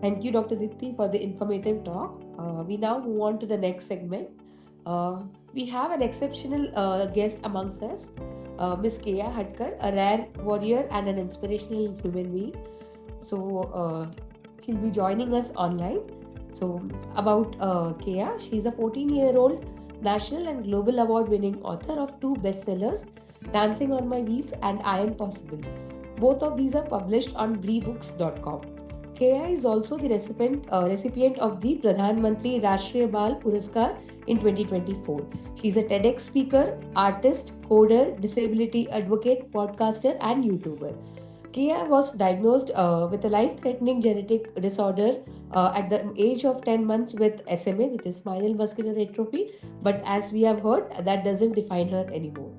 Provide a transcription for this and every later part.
Thank you, Dr. Dipti, for the informative talk. We now move on to the next segment. We have an exceptional guest amongst us, Miss Keya Hatkar, a rare warrior and an inspirational human being. So, she'll be joining us online. So, about Keya, she's a 14-year-old national and global award-winning author of two bestsellers, Dancing on My Wheels and I Am Possible. Both of these are published on breebooks.com. Keya is also the recipient of the Pradhan Mantri Rashtriya Bal Puraskar in 2024. She is a TEDx speaker, artist, coder, disability advocate, podcaster, and YouTuber. Keya was diagnosed with a life-threatening genetic disorder at the age of 10 months with SMA, which is spinal muscular atrophy. But as we have heard, that doesn't define her anymore.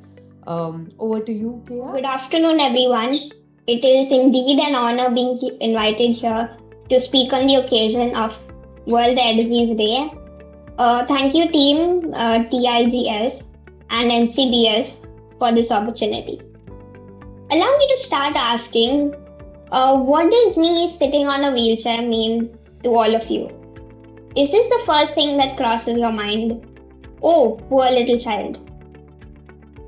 Over to you, Keya. Good afternoon, everyone. It is indeed an honor being invited here to speak on the occasion of World Rare Disease Day. Thank you, team TIGS and NCBS for this opportunity. Allow me to start asking, what does me sitting on a wheelchair mean to all of you? Is this the first thing that crosses your mind? Oh, poor little child.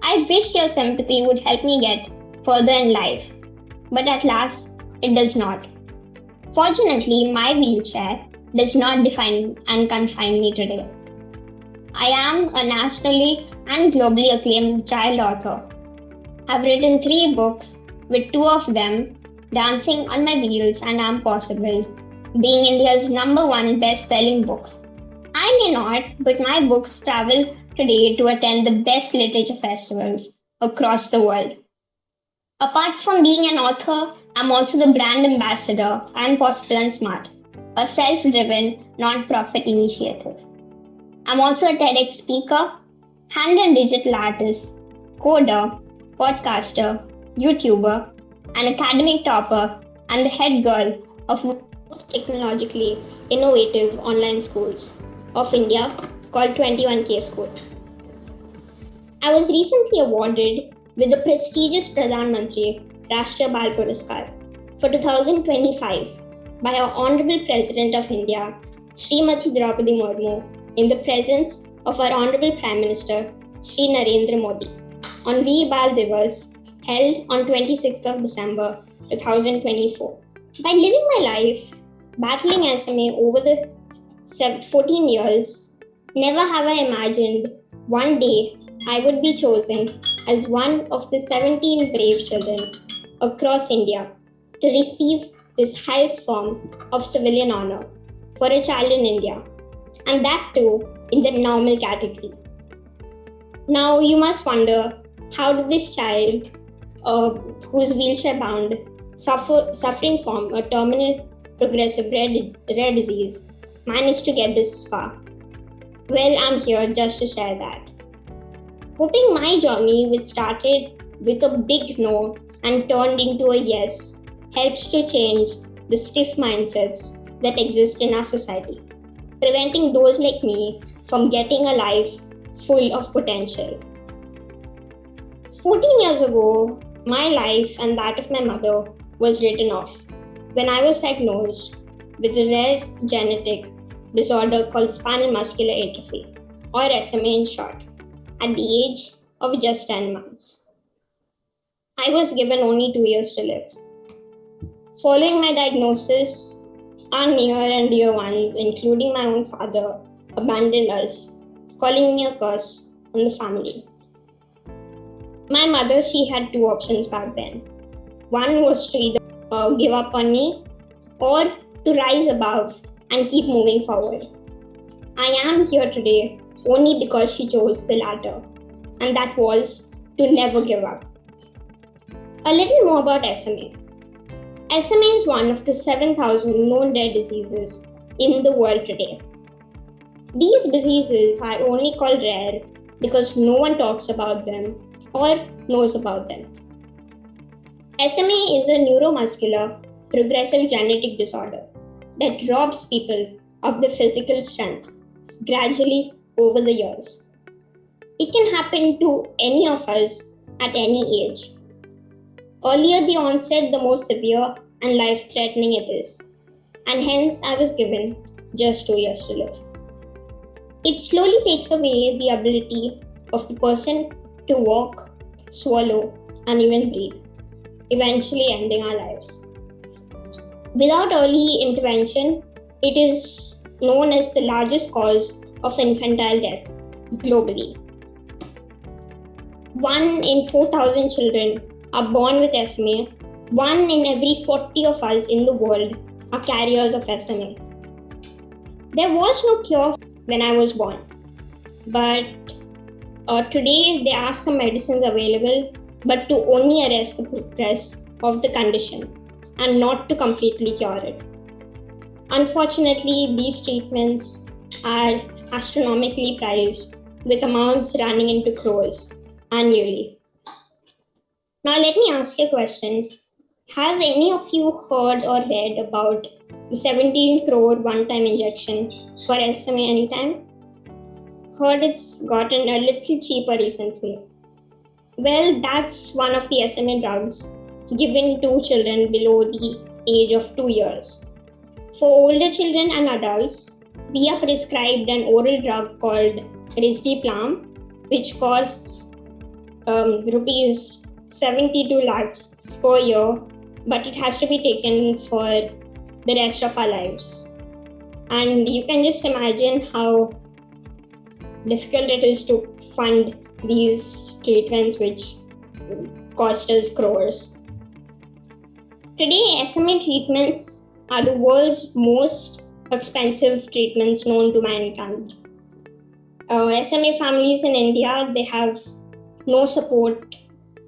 I wish your sympathy would help me get further in life, but at last, it does not. Fortunately, my wheelchair does not define and confine me today. I am a nationally and globally acclaimed child author. I've written 3 books, with 2 of them, Dancing on My Wheels and I'm Possible, being India's #1 best-selling books. I may not, but my books travel today to attend the best literature festivals across the world. Apart from being an author, I'm also the brand ambassador I'm Possible and Smart, a self-driven non-profit initiative. I'm also a TEDx speaker, hand and digital artist, coder, podcaster, YouTuber, an academic topper, and the head girl of most technologically innovative online schools of India called 21K School. I was recently awarded with the prestigious Pradhan Mantri Rashtriya Bal Puraskar for 2025 by our Honorable President of India, Srimati Draupadi Murmu, in the presence of our Honorable Prime Minister, Shri Narendra Modi, on 𝗕𝗏𝗍 held on 26th of December 2024. By living my life, battling SMA over the 14 years, never have I imagined one day I would be chosen as one of the 17 brave children across India to receive this highest form of civilian honor for a child in India, and that too in the normal category. Now you must wonder, how did this child who's wheelchair bound, suffering from a terminal progressive rare disease, managed to get this far? Well, I'm here just to share that. Hoping my journey, which started with a big no and turned into a yes, helps to change the stiff mindsets that exist in our society, preventing those like me from getting a life full of potential. 14 years ago, my life and that of my mother was written off when I was diagnosed with a rare genetic disorder called spinal muscular atrophy, or SMA in short, at the age of just 10 months. I was given only 2 years to live. Following my diagnosis, our near and dear ones, including my own father, abandoned us, calling me a curse on the family. My mother, she had 2 options back then. One was to either give up on me or to rise above and keep moving forward. I am here today only because she chose the latter, and that was to never give up. A little more about SMA. SMA is one of the 7,000 known rare diseases in the world today. These diseases are only called rare because no one talks about them or knows about them. SMA is a neuromuscular progressive genetic disorder that robs people of their physical strength gradually over the years. It can happen to any of us at any age. Earlier the onset, the more severe and life-threatening it is. and hence I was given just 2 years to live. It slowly takes away the ability of the person to walk, swallow, and even breathe, eventually ending our lives. Without early intervention, it is known as the largest cause of infantile death globally. 1 in 4,000 children are born with SMA. 1 in every 40 of us in the world are carriers of SMA. There was no cure when I was born, but today there are some medicines available, but to only arrest the progress of the condition and not to completely cure it. Unfortunately, these treatments are astronomically priced, with amounts running into crores annually. Now let me ask you a question. Have any of you heard or read about the 17 crore one-time injection for SMA anytime? Heard it's gotten a little cheaper recently. Well, that's one of the SMA drugs given to children below the age of 2 years. For older children and adults, we are prescribed an oral drug called 𝘕𝘊𝘉𝘚, which costs rupees 72 lakhs per year, but it has to be taken for the rest of our lives. And you can just imagine how difficult it is to fund these treatments, which cost us crores. Today, SMA treatments are the world's most expensive treatments known to mankind. SMA families in India, they have no support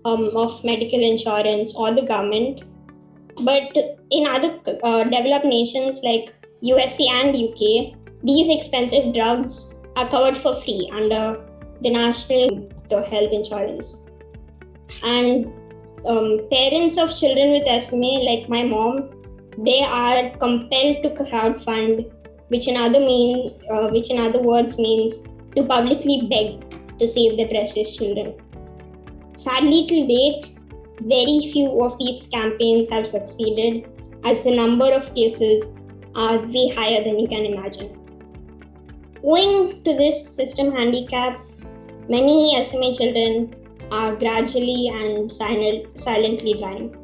of medical insurance or the government. But in other developed nations like USA and UK, these expensive drugs are covered for free under the national health insurance. And parents of children with SMA, like my mom, they are compelled to crowdfund, which in other words means to publicly beg to save their precious children. Sadly, till date, very few of these campaigns have succeeded, as the number of cases are way higher than you can imagine. Owing to this system handicap, many SMA children are gradually and silently dying.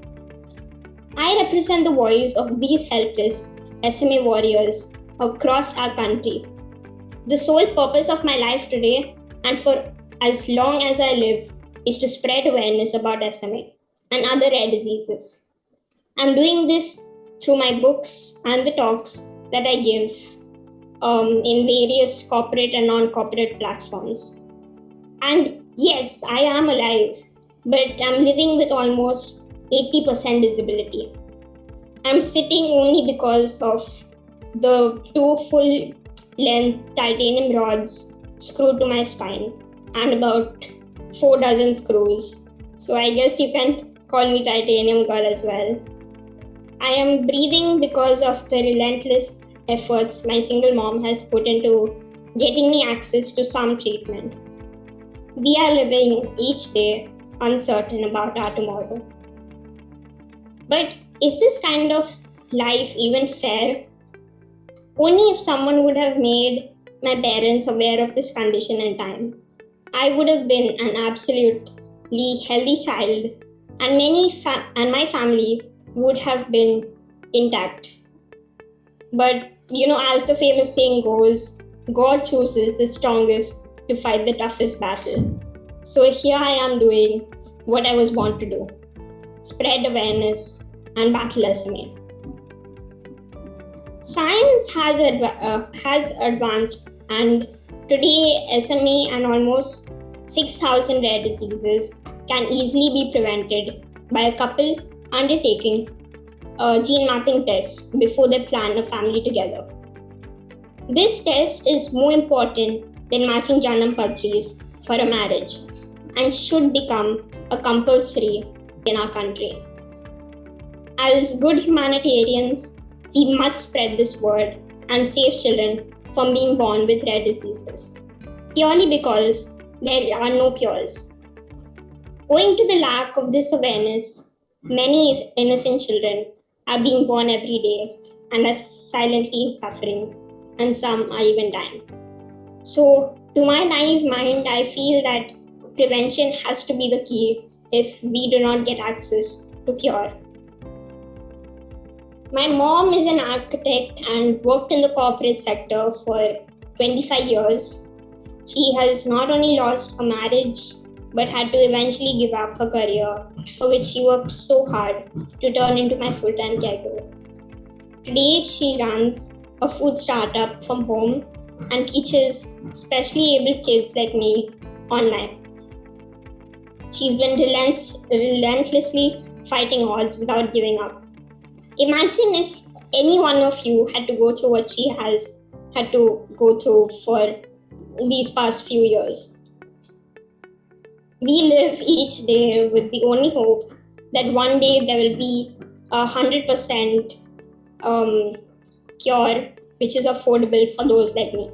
I represent the voice of these helpless SMA warriors across our country. The sole purpose of my life today, and for as long as I live, is to spread awareness about SMA and other rare diseases. I'm doing this through my books and the talks that I give in various corporate and non-corporate platforms. And yes, I am alive, but I'm living with almost 80% disability. I'm sitting only because of the 2 full-length titanium rods screwed to my spine and about 4 dozen screws. So I guess you can call me Titanium Girl as well. I am breathing because of the relentless efforts my single mom has put into getting me access to some treatment. We are living each day uncertain about our tomorrow. But is this kind of life even fair? Only if someone would have made my parents aware of this condition in time, I would have been an absolutely healthy child, and my family would have been intact. But as the famous saying goes, God chooses the strongest to fight the toughest battle. So here I am doing what I was born to do: spread awareness and battle SMA. Science has advanced, and today SMA and almost 6,000 rare diseases can easily be prevented by a couple undertaking a gene mapping test before they plan a family together. This test is more important than matching Janam Patris for a marriage and should become a compulsory in our country. As good humanitarians, we must spread this word and save children from being born with rare diseases, purely because there are no cures. Owing to the lack of this awareness, many innocent children are being born every day and are silently suffering, and some are even dying. So, to my naive mind, I feel that prevention has to be the key if we do not get access to cure. My mom is an architect and worked in the corporate sector for 25 years. She has not only lost a marriage, but had to eventually give up her career, for which she worked so hard to turn into my full-time caregiver. Today, she runs a food startup from home and teaches specially able kids like me online. She's been relentlessly fighting odds without giving up. Imagine if any one of you had to go through what she has had to go through for these past few years. We live each day with the only hope that one day there will be 100% cure which is affordable for those like me.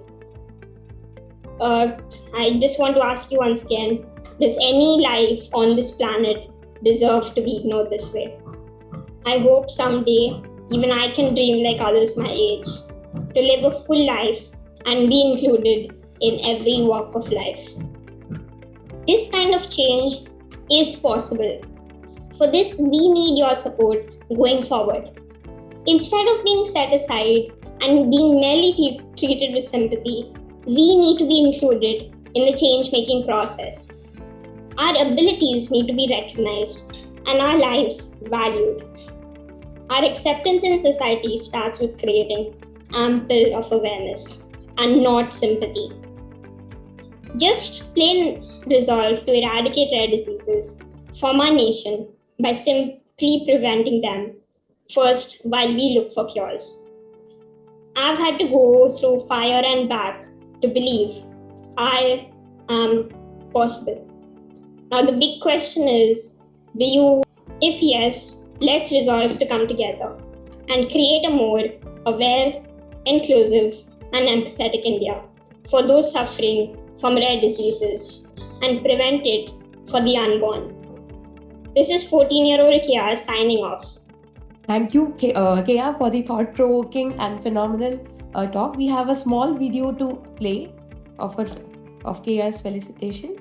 I just want to ask you once again, does any life on this planet deserve to be ignored this way? I hope someday even I can dream like others my age, to live a full life and be included in every walk of life. This kind of change is possible. For this, we need your support going forward. Instead of being set aside and being merely treated with sympathy, we need to be included in the change-making process. Our abilities need to be recognized and our lives valued. Our acceptance in society starts with creating ample of awareness and not sympathy. Just plain resolve to eradicate rare diseases from our nation by simply preventing them first while we look for cures. I've had to go through fire and back to believe I am possible. Now the big question is, do you? If yes, let's resolve to come together and create a more aware, inclusive, and empathetic India for those suffering from rare diseases and prevent it for the unborn. This is 14-year-old Keya signing off. Thank you, Keya, for the thought-provoking and phenomenal talk. We have a small video to play of Keya's felicitation.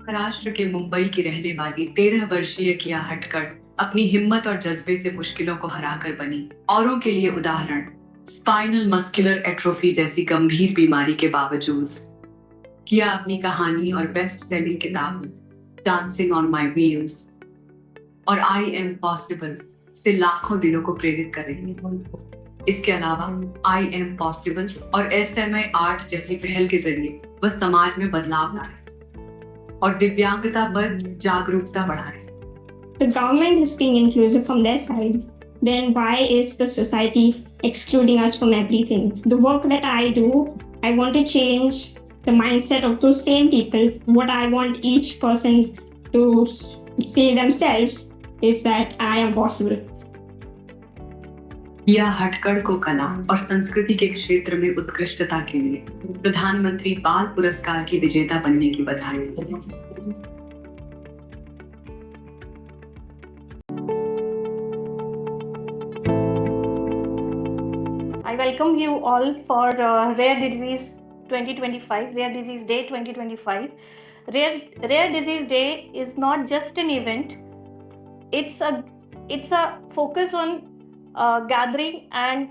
Maharashtra के मुंबई की रहने वाली 13 वर्षीय किया हटकड़ अपनी हिम्मत और जज्बे से मुश्किलों को हराकर बनी औरों के लिए उदाहरण। स्पाइनल मस्कुलर एट्रोफी जैसी गंभीर बीमारी के बावजूद किया अपनी कहानी और बेस्ट सेलिंग किताब डांसिंग ऑन माई व्हील्स और आई एम पॉसिबल से लाखों दिलों को प्रेरित करेंगे। इसके अलावा आई एम पॉसिबल और SMA आर्ट जैसी पहल के जरिए वह समाज में बदलाव लाए और दिव्यांगता पर जागरूकता बढ़ाए। The government is being inclusive from their side, then why is the society excluding us from everything? The work that I do, I want to change the mindset of those same people. What I want each person to say themselves is that I am possible. किया हटकड़ को कला और संस्कृति के क्षेत्र में उत्कृष्टता के लिए प्रधानमंत्री बाल पुरस्कार की विजेता बनने की बधाई। I welcome you all for Rare Disease 2025, Rare Disease Day 2025. Rare Disease Day is not just an event. It's a focus on gathering, and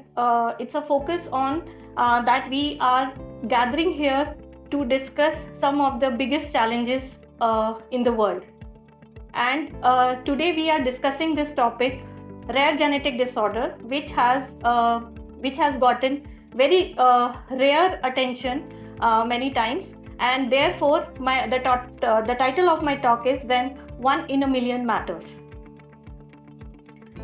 it's a focus on that we are gathering here to discuss some of the biggest challenges in the world. And today we are discussing this topic, rare genetic disorder, which has gotten very rare attention many times, and therefore the title of my talk is When 1 in a Million Matters.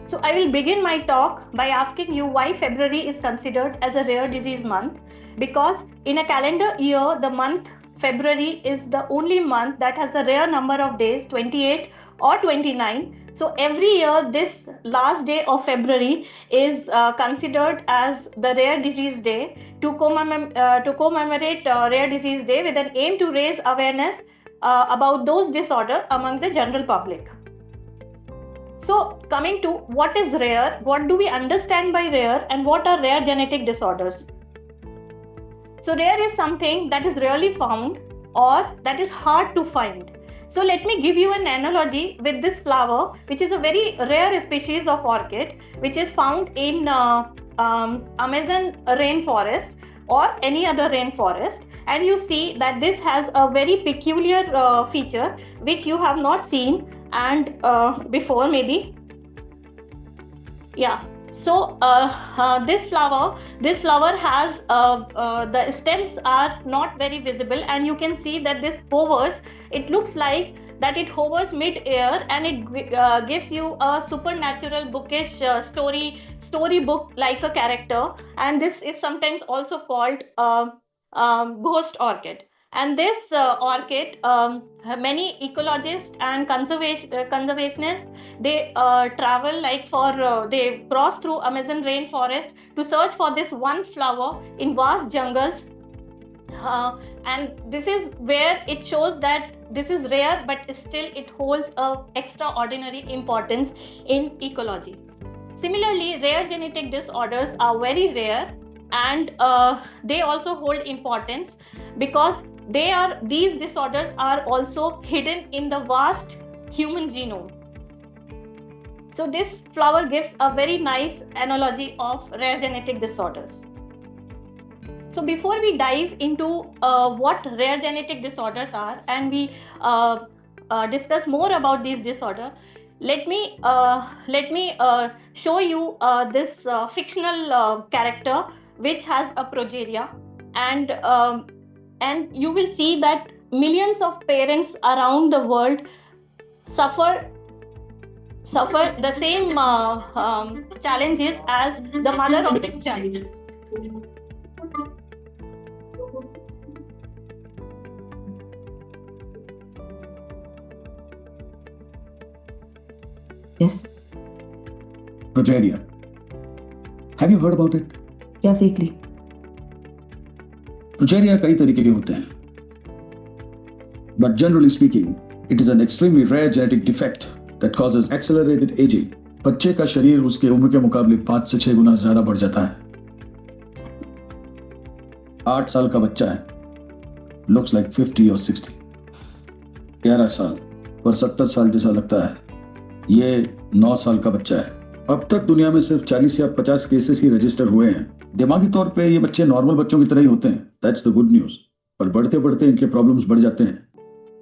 So I will begin my talk by asking you why February is considered as a rare disease month, because in a calendar year, the month February is the only month that has a rare number of days, 28 or 29. So every year, this last day of February is considered as the Rare Disease Day to commemorate Rare Disease Day with an aim to raise awareness about those disorders among the general public. So coming to what is rare, what do we understand by rare, and what are rare genetic disorders? So rare is something that is rarely found or that is hard to find. So let me give you an analogy with this flower, which is a very rare species of orchid, which is found in Amazon rainforest or any other rainforest. And you see that this has a very peculiar feature which you have not seen and before maybe. Yeah. So this flower has the stems are not very visible, and you can see that this hovers. It looks like that it hovers mid-air, and it gives you a supernatural bookish storybook like a character. And this is sometimes also called ghost orchid. And this orchid, many ecologists and conservationists, they travel they cross through Amazon rainforest to search for this one flower in vast jungles. And this is where it shows that this is rare, but still it holds a extraordinary importance in ecology. Similarly, rare genetic disorders are very rare, and they also hold importance because these disorders are also hidden in the vast human genome. So this flower gives a very nice analogy of rare genetic disorders. So before we dive into what rare genetic disorders are, and we discuss more about these disorders, let me show you this fictional character which has a progeria, and you will see that millions of parents around the world suffer the same challenges as the mother of this child. Yes. Progeria. Have you heard about it? क्या फेकली? Progeria कई तरीके के होते हैं. But generally speaking, it is an extremely rare genetic defect that causes accelerated aging. बच्चे का शरीर उसके उम्र के मुकाबले 5 से 6 गुना ज्यादा बढ़ जाता है. 8 साल का बच्चा है. Looks like 50 or 60. 11 साल पर 70 साल जैसा लगता है. ये 9 साल का बच्चा है. अब तक दुनिया में सिर्फ 40 या 50 केसेस ही रजिस्टर हुए हैं. दिमागी तौर पे ये बच्चे नॉर्मल बच्चों की तरह ही होते हैं. That's the good news. पर बढ़ते बढ़ते इनके प्रॉब्लम्स बढ़ जाते हैं.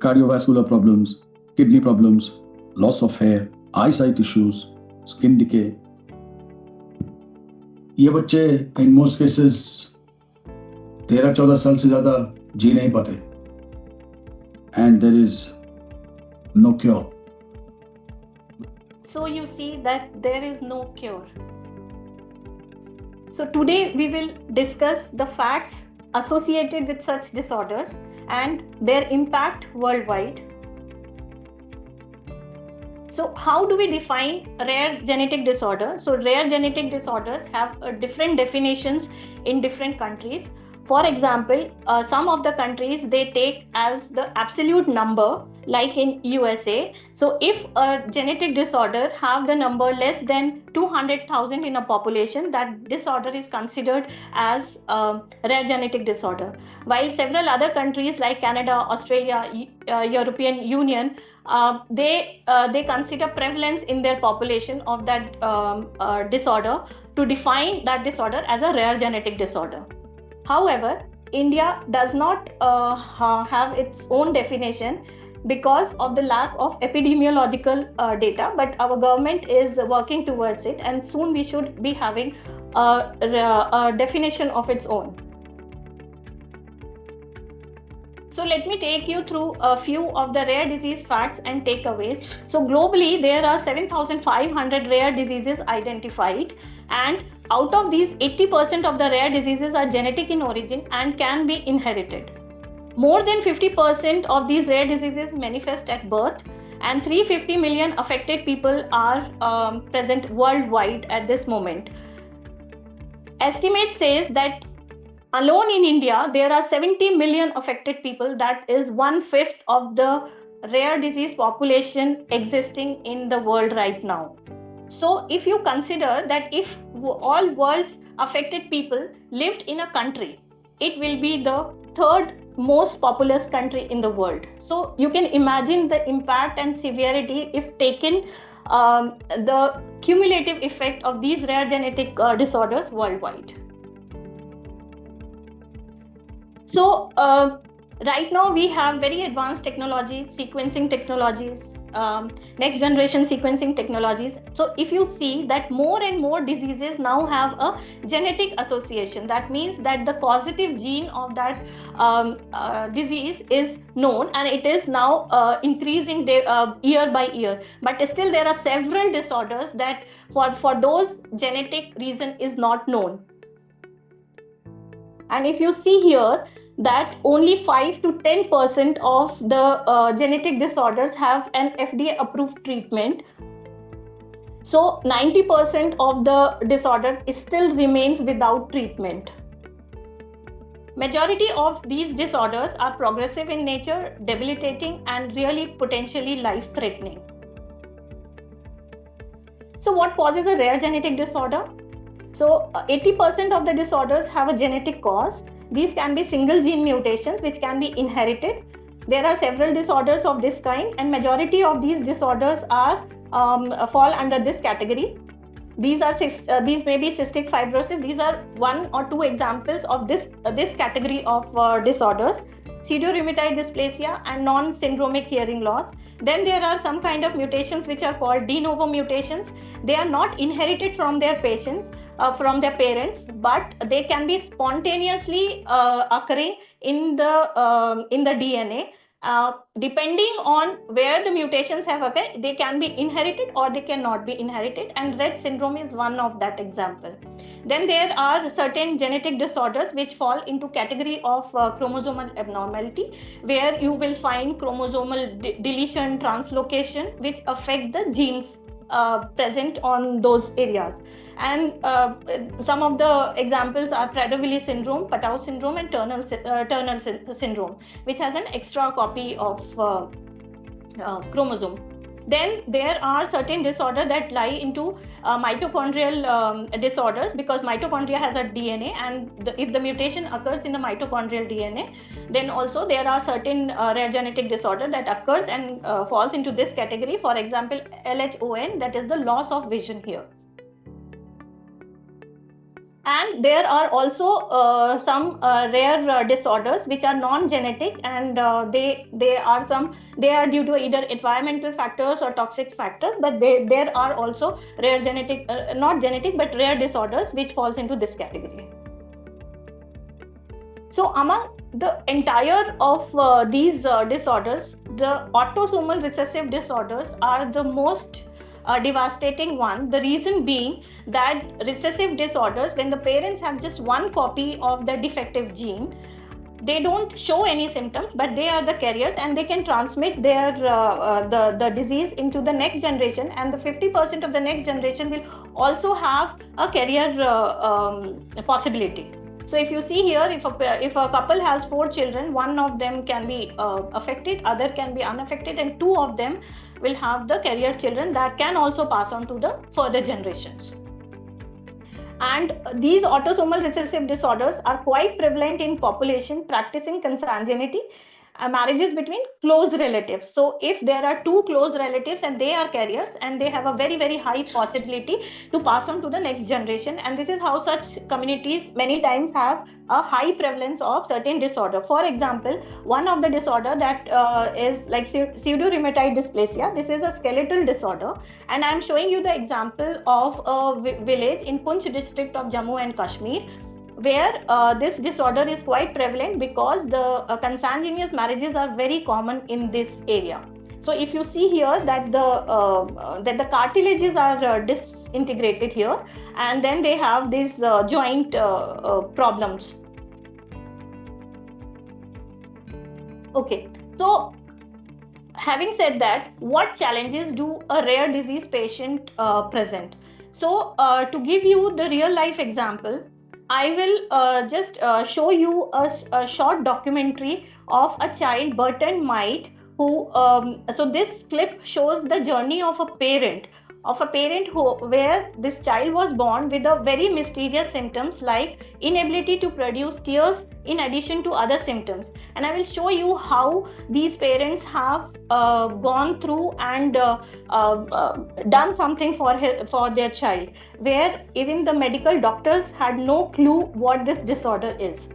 Cardiovascular problems, kidney problems, loss of hair, eye sight issues, skin decay. ये बच्चे इन मोस्ट केसेस 13-14 साल से ज्यादा जी नहीं पाते. And there is no cure. So you see that there is no cure. So today we will discuss the facts associated with such disorders and their impact worldwide. So how do we define rare genetic disorder? So rare genetic disorders have different definitions in different countries. For example, some of the countries, they take as the absolute number, like in USA. So if a genetic disorder have the number less than 200,000 in a population, that disorder is considered as rare genetic disorder. While several other countries like Canada, Australia, European Union, they consider prevalence in their population of that disorder to define that disorder as a rare genetic disorder. However, India does not have its own definition because of the lack of epidemiological data, but our government is working towards it, and soon we should be having a definition of its own. So let me take you through a few of the rare disease facts and takeaways. So globally, there are 7,500 rare diseases identified, and out of these, 80% of the rare diseases are genetic in origin and can be inherited. More than 50% of these rare diseases manifest at birth, and 350 million affected people are present worldwide at this moment. Estimate says that alone in India, there are 70 million affected people. That is 1/5 of the rare disease population existing in the world right now. So if you consider that if all world's affected people lived in a country, it will be the third most populous country in the world. So you can imagine the impact and severity if taken the cumulative effect of these rare genetic disorders worldwide. So right now we have very advanced technologies, sequencing technologies, next generation sequencing technologies. So if you see that more and more diseases now have a genetic association, that means that the causative gene of that disease is known, and it is now increasing year by year. But still there are several disorders that for those genetic reason is not known. And if you see here that only 5 to 10% of the genetic disorders have an FDA approved treatment. So 90% of the disorders still remains without treatment. Majority of these disorders are progressive in nature, debilitating, and really potentially life-threatening. So what causes a rare genetic disorder? So 80% of the disorders have a genetic cause. These can be single gene mutations which can be inherited. There are several disorders of this kind, and majority of these disorders are fall under this category. These may be cystic fibrosis. These are 1 or 2 examples of this category of disorders. 𝘕𝘢𝘵𝑚𝑚𝑚 dysplasia and non-syndromic hearing loss. Then there are some kind of mutations which are called de novo mutations. They are not inherited from their parents, but they can be spontaneously occurring in the DNA. Depending on where the mutations have occurred, they can be inherited or they cannot be inherited, and Rett syndrome is one of that example. Then there are certain genetic disorders which fall into category of chromosomal abnormality, where you will find chromosomal deletion, translocation, which affect the genes present on those areas. And some of the examples are Prader-Willi syndrome, Patau syndrome, and Turner syndrome, which has an extra copy of chromosome. Then there are certain disorders that lie into mitochondrial disorders, because mitochondria has a DNA, and if the mutation occurs in the mitochondrial DNA, then also there are certain rare genetic disorder that occurs and falls into this category. For example, LHON, that is the loss of vision here. And there are also some rare disorders which are non-genetic, and they are due to either environmental factors or toxic factors. But there are also rare genetic, not genetic, but rare disorders which falls into this category. So among the entire of these disorders, the autosomal recessive disorders are the most devastating one. The reason being that recessive disorders, when the parents have just 1 copy of the defective gene, they don't show any symptoms, but they are the carriers, and they can transmit their the disease into the next generation, and the 50% of the next generation will also have a carrier possibility. So if you see here, if a couple has 4 children, 1 of them can be affected, other can be unaffected, and 2 of them will have the carrier children that can also pass on to the further generations. And these autosomal recessive disorders are quite prevalent in population practicing consanguinity, marriages between close relatives. So if there are 2 close relatives and they are carriers, and they have a very, very high possibility to pass on to the next generation, and this is how such communities many times have a high prevalence of certain disorder. For example, one of the disorder that is like 𝘕𝘢𝘵𝑚𝑚𝑚 dysplasia. This is a skeletal disorder, and I am showing you the example of a village in Poonch district of Jammu and Kashmir, where this disorder is quite prevalent because the consanguineous marriages are very common in this area. So if you see here that the cartilages are disintegrated here, and then they have these joint problems. Okay, so having said that, what challenges do a rare disease patient present? So to give you the real life example, I will just show you a short documentary of a child, 𝗪𝗏, who, so this clip shows the journey of a parent where this child was born with a very mysterious symptoms like inability to produce tears in addition to other symptoms. And I will show you how these parents have gone through and done something for their child, where even the medical doctors had no clue what this disorder is.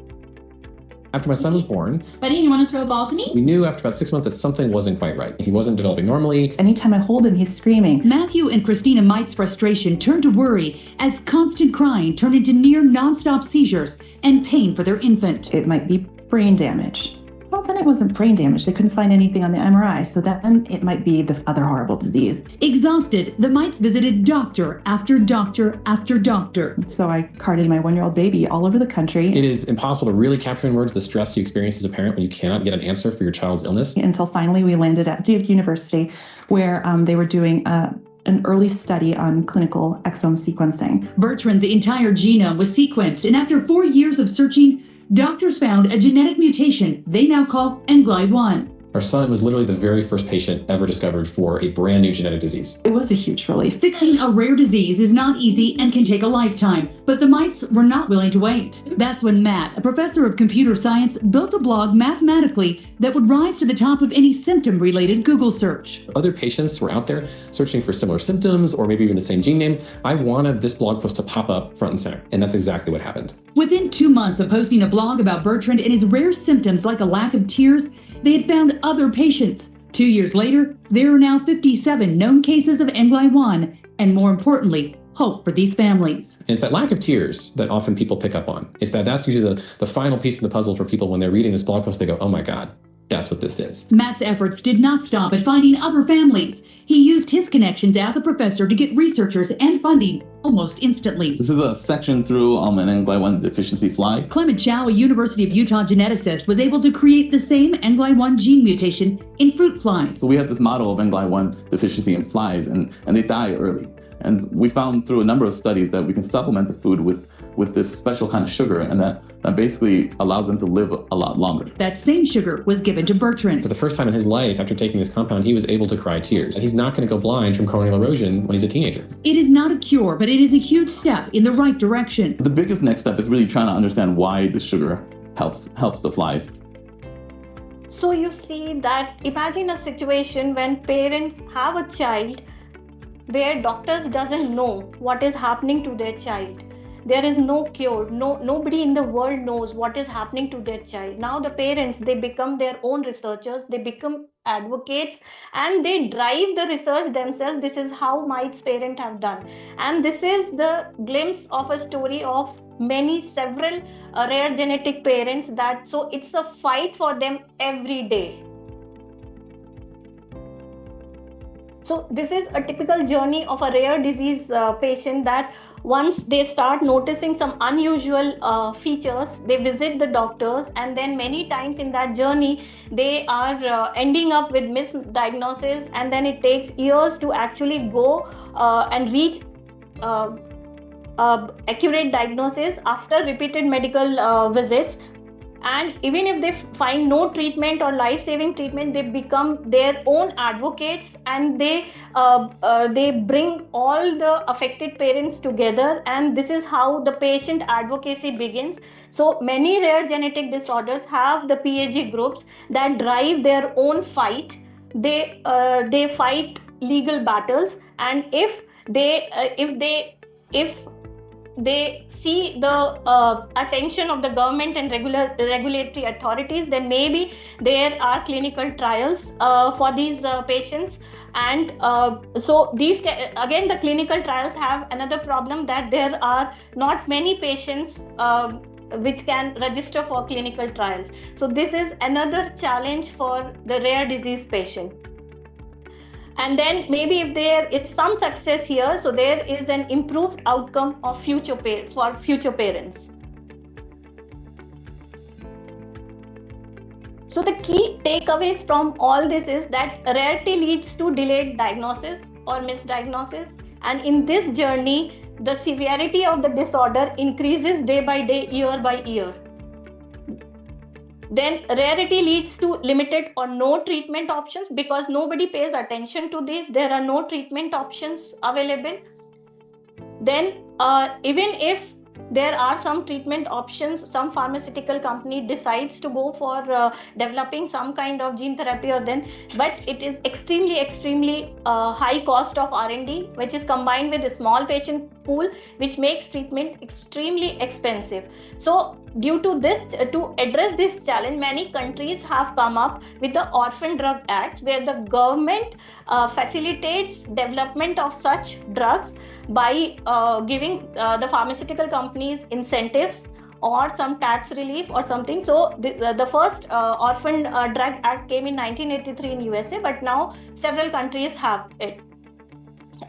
After my son was born, Buddy, you want to throw a ball to me? we knew after about 6 months that something wasn't quite right. He wasn't developing normally. Anytime I hold him, he's screaming. Matthew and Christina Mayt's frustration turned to worry as constant crying turned into near nonstop seizures and pain for their infant. It might be brain damage. Well, then it wasn't brain damage. They couldn't find anything on the MRI, so then it might be this other horrible disease. Exhausted, the Mayts visited doctor after doctor after doctor. So I carted my 1-year-old baby all over the country. It is impossible to really capture in words the stress you experience as a parent when you cannot get an answer for your child's illness. Until finally we landed at Duke University, where they were doing an early study on clinical exome sequencing. Bertrand's entire genome was sequenced, and after 4 years of searching, doctors found a genetic mutation they now call 𝗦𝗏. Our son was literally the very first patient ever discovered for a brand new genetic disease. It was a huge relief. Fixing a rare disease is not easy and can take a lifetime, but the Mayts were not willing to wait. That's when Matt, a professor of computer science, built a blog mathematically that would rise to the top of any symptom-related Google search. Other patients were out there searching for similar symptoms or maybe even the same gene name. I wanted this blog post to pop up front and center, and that's exactly what happened. Within 2 months of posting a blog about Bertrand and his rare symptoms like a lack of tears, they had found other patients. 2 years later, there are now 57 known cases of 𝗦𝗏, and more importantly, hope for these families. And it's that lack of tears that often people pick up on. It's that's usually the final piece of the puzzle for people when they're reading this blog post. They go, oh my God, that's what this is. Matt's efforts did not stop at finding other families. He used his connections as a professor to get researchers and funding almost instantly. This is a section through an 𝗦𝗏 deficiency fly. 𝗦𝗏𝘀, a University of Utah geneticist, was able to create the same 𝗦𝗏 gene mutation in fruit flies. So we have this model of 𝗦𝗏 deficiency in flies, and they die early. And we found through a number of studies that we can supplement the food with this special kind of sugar, and that basically allows them to live a lot longer. That same sugar was given to Bertrand. For the first time in his life, after taking this compound, he was able to cry tears. And he's not going to go blind from corneal erosion when he's a teenager. It is not a cure, but it is a huge step in the right direction. The biggest next step is really trying to understand why the sugar helps the flies. So you see that, imagine a situation when parents have a child where doctors doesn't know what is happening to their child. There is no cure. Nobody in the world knows what is happening to their child. Now the parents, they become their own researchers, they become advocates, and they drive the research themselves. This is how Mayt's parents have done. And this is the glimpse of a story of several rare genetic parents so it's a fight for them every day. So this is a typical journey of a rare disease patient that once they start noticing some unusual features, they visit the doctors, and then many times in that journey, they are ending up with misdiagnosis, and then it takes years to actually go and reach accurate diagnosis after repeated medical visits. And even if they find no treatment or life-saving treatment, they become their own advocates, and they bring all the affected parents together, and this is how the patient advocacy begins. So many rare genetic disorders have the PAG groups that drive their own fight. They fight legal battles, and if they see the attention of the government and regulatory authorities, then maybe there are clinical trials for these patients. And so these, again, the clinical trials have another problem, that there are not many patients which can register for clinical trials. So this is another challenge for the rare disease patient. And then maybe if there is some success here, so there is an improved outcome of future parents. So the key takeaways from all this is that rarity leads to delayed diagnosis or misdiagnosis, and in this journey, the severity of the disorder increases day by day, year by year. Then rarity leads to limited or no treatment options because nobody pays attention to this. There are no treatment options available. Then even if there are some treatment options, some pharmaceutical company decides to go for developing some kind of gene therapy but it is extremely high cost of R&D, which is combined with a small patient pool, which makes treatment extremely expensive. So due to this, to address this challenge, many countries have come up with the Orphan Drug Acts, where the government facilitates development of such drugs by giving the pharmaceutical companies incentives or some tax relief or something. So the first Orphan Drug Act came in 1983 in USA, but now several countries have it.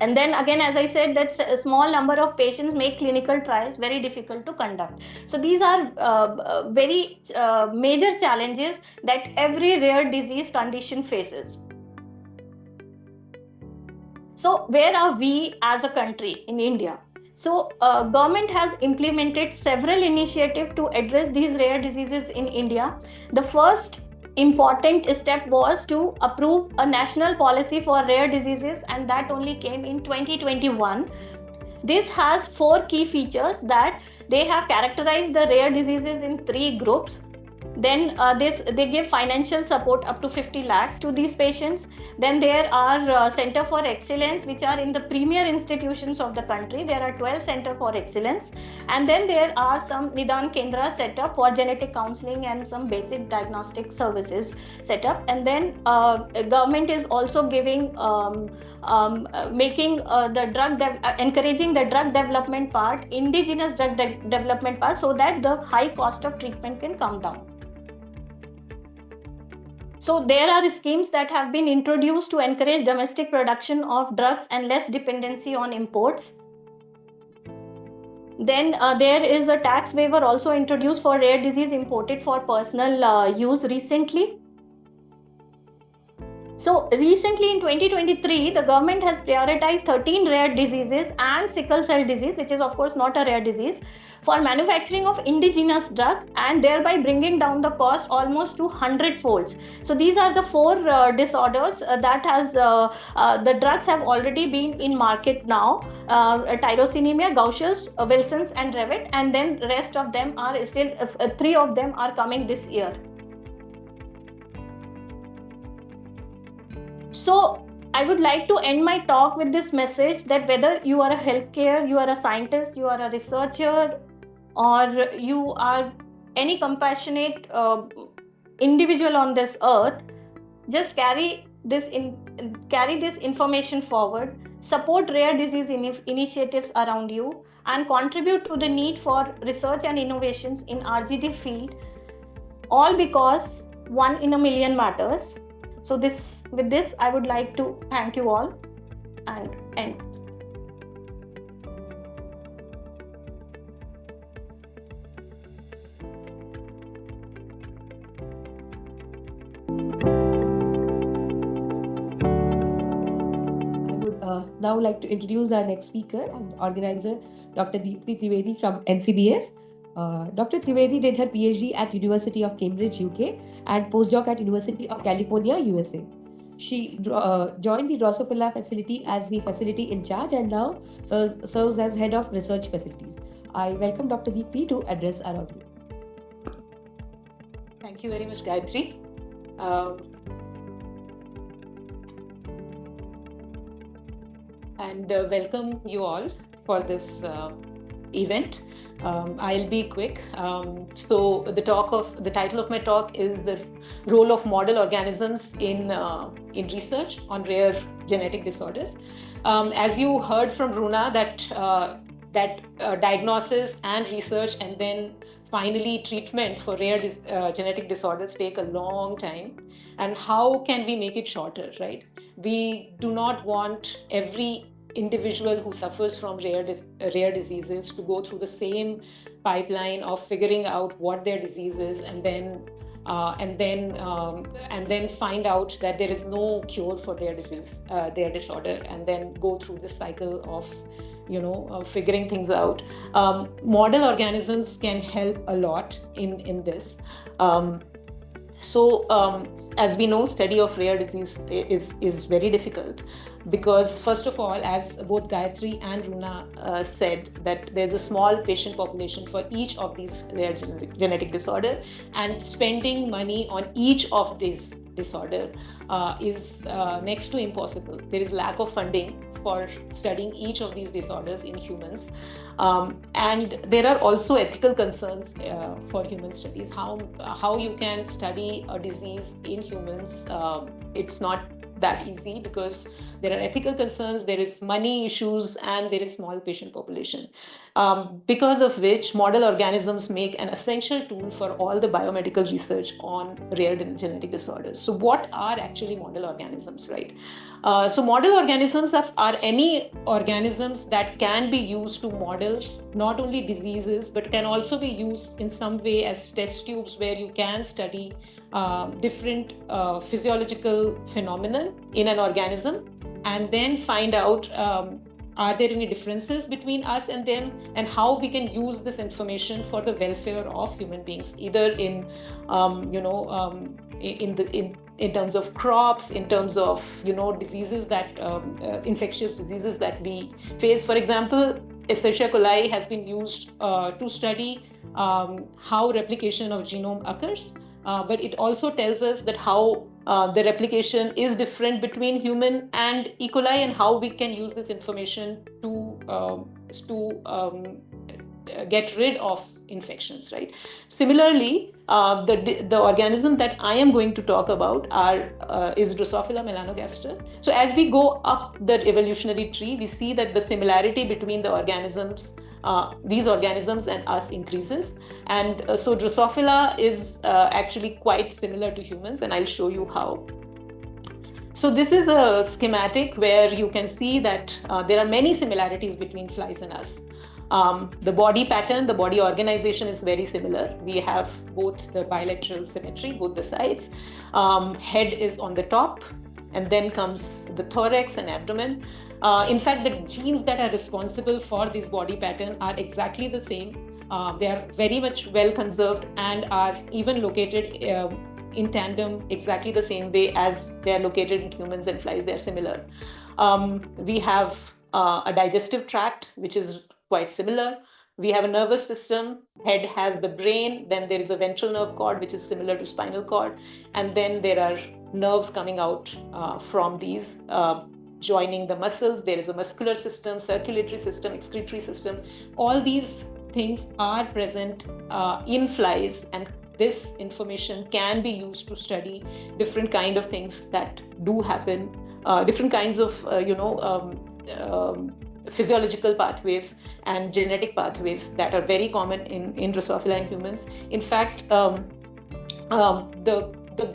And then again, as I said, that a small number of patients make clinical trials very difficult to conduct. So these are very major challenges that every rare disease condition faces. So where are we as a country in India? So government has implemented several initiatives to address these rare diseases in India. The first important step was to approve a national policy for rare diseases, and that only came in 2021. This has 4 key features: that they have characterized the rare diseases in 3 groups. Then they give financial support up to 50 lakhs to these patients. Then there are Center for Excellence, which are in the premier institutions of the country. There are 12 Center for Excellence. And then there are some Nidan Kendra set up for genetic counseling and some basic diagnostic services set up. And then government is also giving making encouraging the drug development part, indigenous drug development part, so that the high cost of treatment can come down. So there are schemes that have been introduced to encourage domestic production of drugs and less dependency on imports. Then there is a tax waiver also introduced for rare disease imported for personal use recently. So recently in 2023, the government has prioritized 13 rare diseases and sickle cell disease, which is of course not a rare disease, for manufacturing of indigenous drug, and thereby bringing down the cost almost to 100-folds. So these are the 4 disorders that has the drugs have already been in market now: tyrosinemia, Gaucher's, Wilson's, and Revit, and then rest of them are still 3 of them are coming this year. So I would like to end my talk with this message that whether you are a healthcare, you are a scientist, you are a researcher, or you are any compassionate individual on this earth, just carry this information forward, support rare disease initiatives around you, and contribute to the need for research and innovations in RGD field, all because 1 in a million matters. So with this, I would like to thank you all and end. I would now like to introduce our next speaker and organizer, Dr. Deepthi Trivedi from NCBS. Dr. Trivedi did her PhD at University of Cambridge, UK, and postdoc at University of California, USA. She joined the Drosophila facility as the facility in charge and now serves as head of research facilities. I welcome Dr. Deepthi to address our audience. Thank you very much, Gayatri. And welcome you all for this event. I'll be quick. So the title of my talk is the role of model organisms in research on rare genetic disorders. As you heard from Runa, that diagnosis and research and then finally treatment for rare genetic disorders take a long time. And how can we make it shorter, right? We do not want every individual who suffers from rare diseases to go through the same pipeline of figuring out what their disease is and then find out that there is no cure for their disease, their disorder, and then go through this cycle of figuring things out. Model organisms can help a lot in this. So as we know, study of rare disease is very difficult because, first of all, as both Gayatri and Runa said, that there's a small patient population for each of these rare genetic disorder, and spending money on each of these disorder is next to impossible. There is lack of funding for studying each of these disorders in humans. And there are also ethical concerns for human studies. How you can study a disease in humans, it's not that easy because there are ethical concerns, there is money issues, and there is small patient population. Because of which model organisms make an essential tool for all the biomedical research on rare genetic disorders. So what are actually model organisms, right? So model organisms are any organisms that can be used to model not only diseases, but can also be used in some way as test tubes where you can study different physiological phenomena in an organism and then find out are there any differences between us and them, and how we can use this information for the welfare of human beings, either in in terms of crops, in terms of diseases that infectious diseases that we face. For example, Escherichia coli has been used to study how replication of genome occurs, but it also tells us that how the replication is different between human and E. coli, and how we can use this information to get rid of infections, right? Similarly, the organism that I am going to talk about is Drosophila melanogaster. So as we go up the evolutionary tree, we see that the similarity between the organisms, these organisms and us increases. And so Drosophila is actually quite similar to humans, and I'll show you how. So this is a schematic where you can see that there are many similarities between flies and us. The body pattern, the body organization is very similar. We have both the bilateral symmetry, both the sides. Head is on the top, and then comes the thorax and abdomen. In fact, the genes that are responsible for this body pattern are exactly the same. They are very much well conserved and are even located in tandem exactly the same way as they are located in humans and flies. They are similar. We have a digestive tract, which is quite similar. We have a nervous system. Head has the brain, then there is a ventral nerve cord, which is similar to spinal cord, and then there are nerves coming out from these, joining the muscles. There is a muscular system, circulatory system, excretory system. All these things are present in flies, and this information can be used to study different kind of things that do happen, different kinds of physiological pathways and genetic pathways that are very common in Drosophila and humans. In fact, the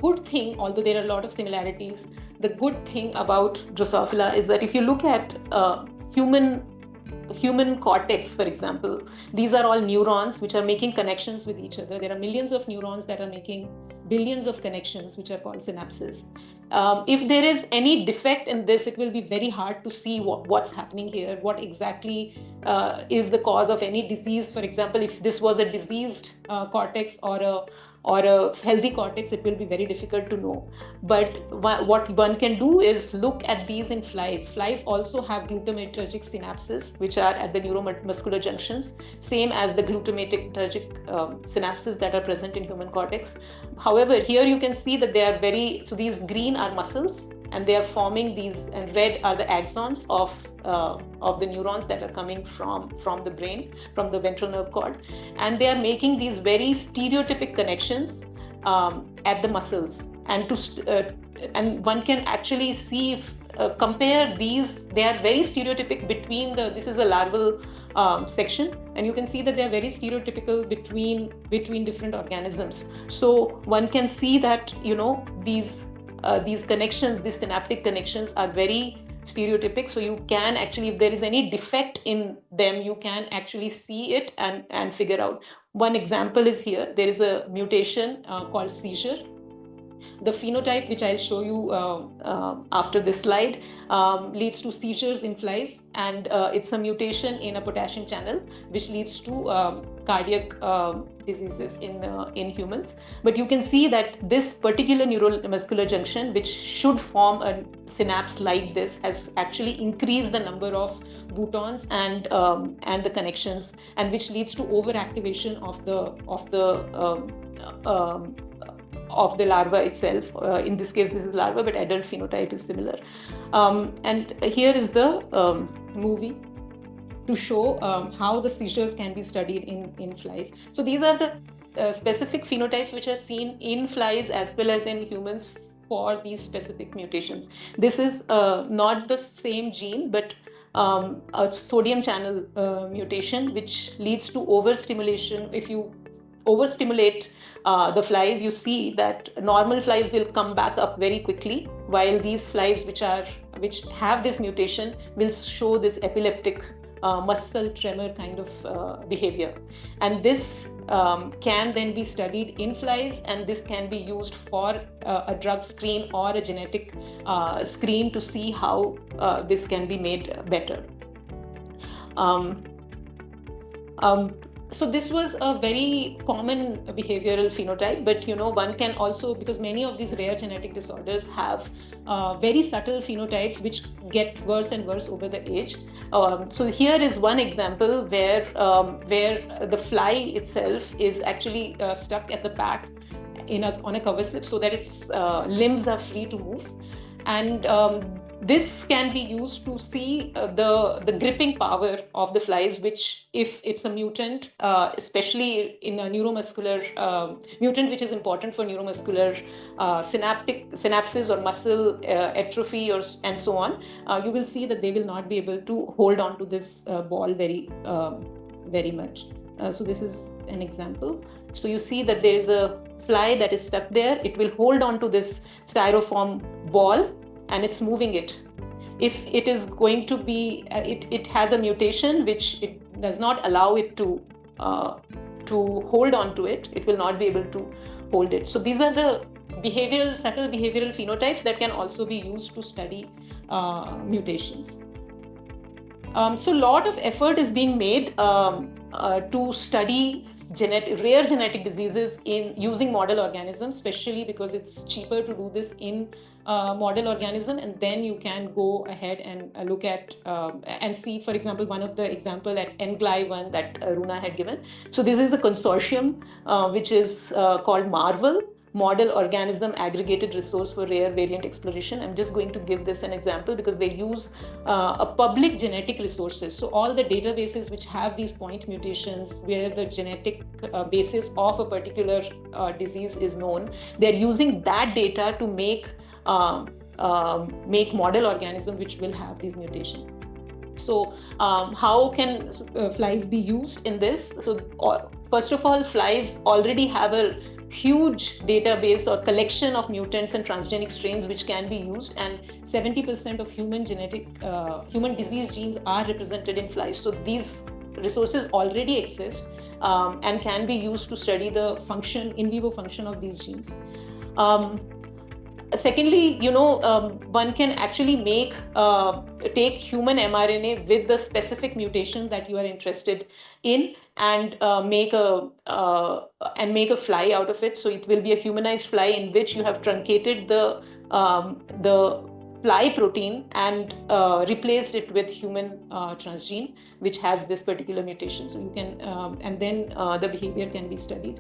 good thing, although there are a lot of similarities, the good thing about Drosophila is that if you look at human cortex, for example, these are all neurons which are making connections with each other. There are millions of neurons that are making billions of connections, which are called synapses. If there is any defect in this, it will be very hard to see what's happening here, what exactly is the cause of any disease. For example, if this was a diseased cortex or a healthy cortex, it will be very difficult to know. But what one can do is look at these in flies. Flies also have glutamatergic synapses, which are at the neuromuscular junctions, same as the glutamatergic synapses that are present in human cortex. However, here you can see that they are so these green are muscles, and they are forming these, and red are the axons of the neurons that are coming from the brain, from the ventral nerve cord, and they are making these very stereotypic connections at the muscles. And one can actually see compare these. They are very stereotypic between this is a larval section, and you can see that they are very stereotypical between different organisms. So one can see that these connections, these synaptic connections, are very stereotypic. So you can actually, if there is any defect in them, you can actually see it and figure out. One example is here. There is a mutation called seizure, The phenotype, which I'll show you after this slide, leads to seizures in flies, and it's a mutation in a potassium channel, which leads to cardiac diseases in humans. But you can see that this particular neuromuscular junction, which should form a synapse like this, has actually increased the number of boutons and the connections, and which leads to overactivation of the larva itself. In this case, this is larva, but adult phenotype is similar. And here is the movie to show how the seizures can be studied in flies. So these are the specific phenotypes which are seen in flies as well as in humans for these specific mutations. This is not the same gene, but a sodium channel mutation, which leads to overstimulation. If you overstimulate the flies, you see that normal flies will come back up very quickly, while these flies which have this mutation will show this epileptic muscle tremor kind of behavior. And this can then be studied in flies, and this can be used for a drug screen or a genetic screen to see how this can be made better. So this was a very common behavioral phenotype, but one can also, because many of these rare genetic disorders have very subtle phenotypes which get worse and worse over the age. So here is one example where the fly itself is actually stuck at the back on a cover slip so that its limbs are free to move. And this can be used to see the gripping power of the flies, which, if it's a mutant, especially in a neuromuscular mutant, which is important for neuromuscular synapses or muscle atrophy and so on, you will see that they will not be able to hold on to this ball very much. So this is an example. So you see that there is a fly that is stuck there. It will hold on to this styrofoam ball, and it's moving it. If it is going to be, it has a mutation which it does not allow it to hold on to it. It will not be able to hold it. So these are the subtle behavioral phenotypes that can also be used to study mutations. So a lot of effort is being made to study rare genetic diseases using model organisms, especially because it's cheaper to do this in model organism, and then you can go ahead and look at and see, for example, one of the example at 𝗏𝗏 that Runa had given. So this is a consortium which is called MARVEL, Model Organism Aggregated Resource for Rare Variant Exploration. I'm just going to give this an example because they use a public genetic resources. So all the databases which have these point mutations where the genetic basis of a particular disease is known, they're using that data to make model organisms which will have these mutations. So how can flies be used in this? So first of all, flies already have a huge database or collection of mutants and transgenic strains which can be used, and 70% of human disease genes are represented in flies. So these resources already exist and can be used to study the in vivo function of these genes. Secondly, one can actually take human mRNA with the specific mutation that you are interested in and make a fly out of it. So it will be a humanized fly in which you have truncated the fly protein and replaced it with human transgene, which has this particular mutation. So you can, and then the behavior can be studied.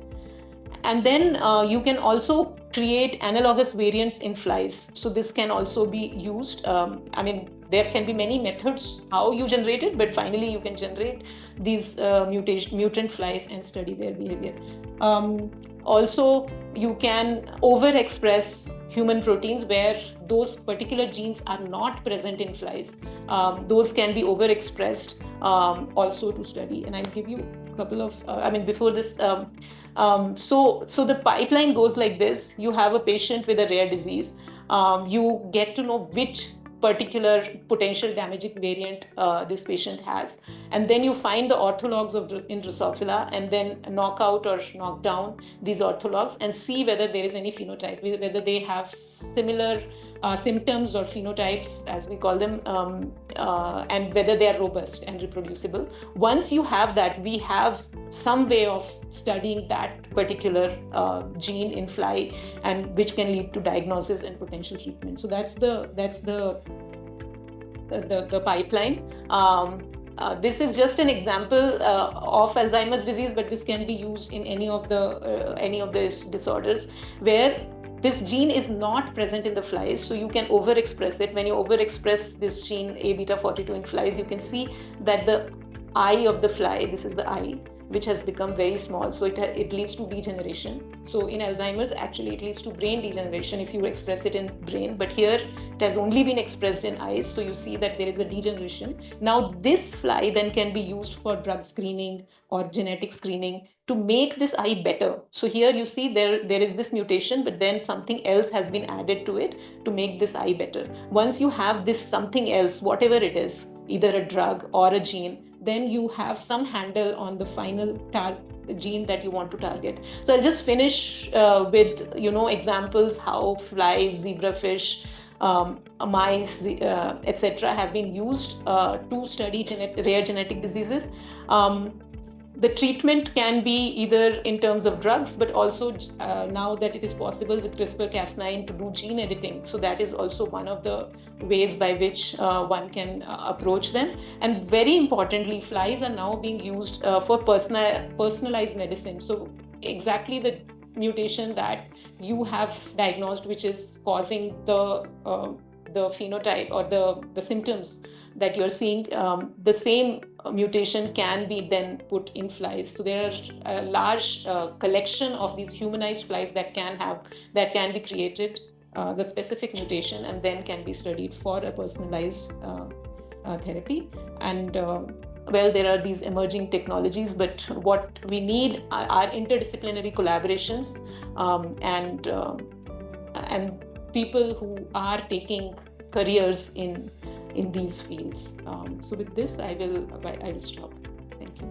And then you can also create analogous variants in flies. So this can also be used. There can be many methods how you generate it, but finally you can generate these mutant flies and study their behavior. Also, you can overexpress human proteins where those particular genes are not present in flies. Those can be overexpressed also to study. And I'll give you a couple of, before this, so the pipeline goes like this. You have a patient with a rare disease. You get to know which particular potential damaging variant this patient has. And then you find the orthologs in Drosophila and then knock out or knock down these orthologs and see whether there is any phenotype, whether they have similar symptoms or phenotypes, as we call them, and whether they are robust and reproducible. Once you have that, we have some way of studying that particular gene in fly, and which can lead to diagnosis and potential treatment. So that's the pipeline. This is just an example of Alzheimer's disease, but this can be used in any of the disorders where this gene is not present in the flies, so you can overexpress it. When you overexpress this gene Aβ42 in flies, you can see that the eye of the fly, this is the eye, which has become very small, so it leads to degeneration. So in Alzheimer's, actually it leads to brain degeneration if you express it in brain, but here it has only been expressed in eyes, so you see that there is a degeneration. Now this fly then can be used for drug screening or genetic screening to make this eye better. So here you see there is this mutation, but then something else has been added to it to make this eye better. Once you have this something else, whatever it is, either a drug or a gene, then you have some handle on the final gene that you want to target. So I'll just finish with examples how flies, zebrafish, mice, etc. have been used to study rare genetic diseases. The treatment can be either in terms of drugs, but also now that it is possible with CRISPR-Cas9 to do gene editing. So that is also one of the ways by which one can approach them. And very importantly, flies are now being used for personalized medicine. So exactly the mutation that you have diagnosed, which is causing the phenotype or the symptoms that you're seeing, the same mutation can be then put in flies. So there are a large collection of these humanized flies that can be created, the specific mutation, and then can be studied for a personalized therapy. And there are these emerging technologies, but what we need are interdisciplinary collaborations and people who are taking careers in these fields. So with this, I will stop. Thank you.